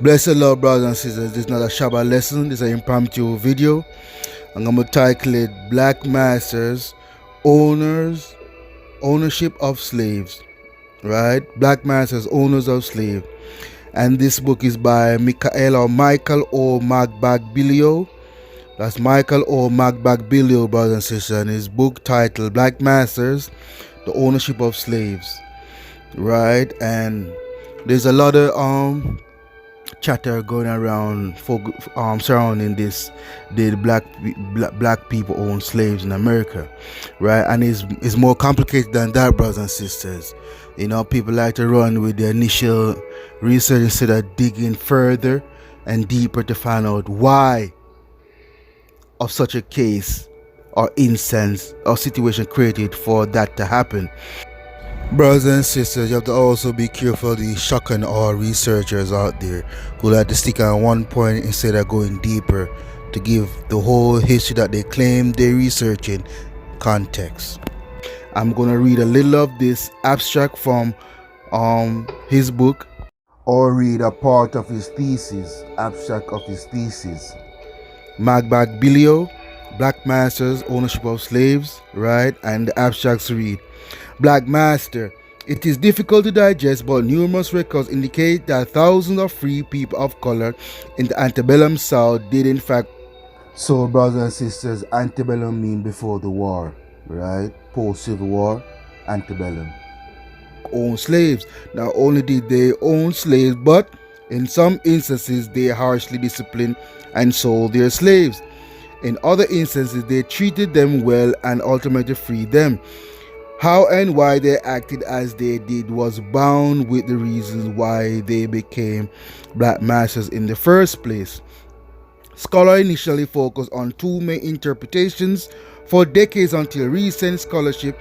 Blessed Lord, brothers and sisters, this is not a Shabbat lesson, this is an impromptu video. I'm going to title it Black Masters, Ownership of Slaves. Right? Black Masters, Owners of Slaves. And this book is by Michael O. Magbagbilio. That's Michael O. Magbagbilio, brothers and sisters. And his book titled Black Masters, The Ownership of Slaves. Right? And there's a lot of chatter going around surrounding this, the black people own slaves in America, right? And it's more complicated than that, brothers and sisters. You know, people like to run with the initial research instead of digging further and deeper to find out why of such a case or instance or situation created for that to happen. Brothers and sisters, you have to also be careful of the shocking or researchers out there who like to stick on one point instead of going deeper to give the whole history that they claim they're researching context. I'm going to read a little of this abstract from his book, or read a part of his thesis, abstract of his thesis. Magbagbilio, Black Masters, Ownership of Slaves, right? And the abstracts read, Black Master. It is difficult to digest, but numerous records indicate that thousands of free people of color in the antebellum South did in fact. So, brothers and sisters, antebellum mean before the war, right? Post-Civil War, antebellum. Own slaves. Not only did they own slaves, but in some instances they harshly disciplined and sold their slaves. In other instances, they treated them well and ultimately freed them. How and why they acted as they did was bound with the reasons why they became black masters in the first place. Scholars initially focused on two main interpretations for decades until recent scholarship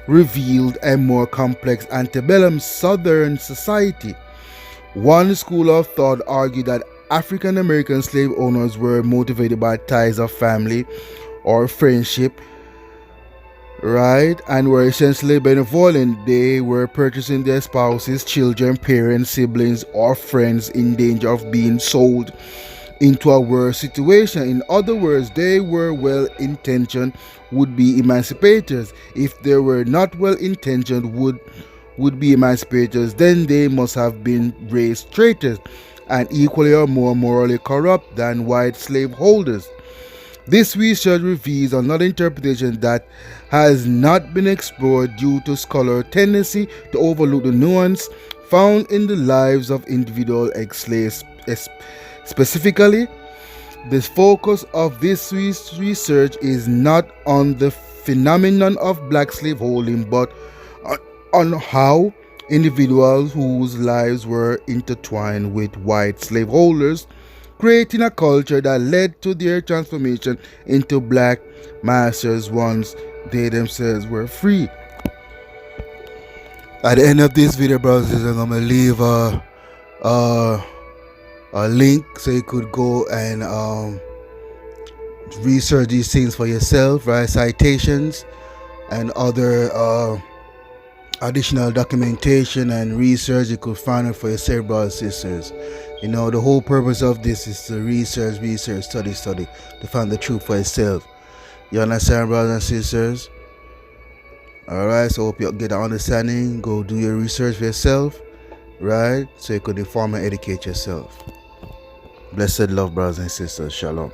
revealed a more complex antebellum Southern society. One school of thought argued that African American slave owners were motivated by ties of family or friendship, right, and were essentially benevolent. They were purchasing their spouses, children, parents, siblings, or friends in danger of being sold into a worse situation. In other words, they were well-intentioned would-be emancipators. If they were not well-intentioned would-be emancipators, then they must have been race traitors and equally or more morally corrupt than white slaveholders. This research reveals another interpretation that has not been explored due to scholar's tendency to overlook the nuance found in the lives of individual ex-slaves. Specifically, the focus of this research is not on the phenomenon of black slaveholding, but on how individuals whose lives were intertwined with white slaveholders, creating a culture that led to their transformation into black masters once they themselves were free. At the end of this video, brothers, I'm going to leave a link so you could go and research these things for yourself, right? Citations and other additional documentation and research you could find it for yourself, brothers and sisters. You know, the whole purpose of this is to research, study, to find the truth for yourself. You understand, brothers and sisters? Alright, so hope you get an understanding. Go do your research for yourself, right? So you could inform and educate yourself. Blessed love, brothers and sisters. Shalom.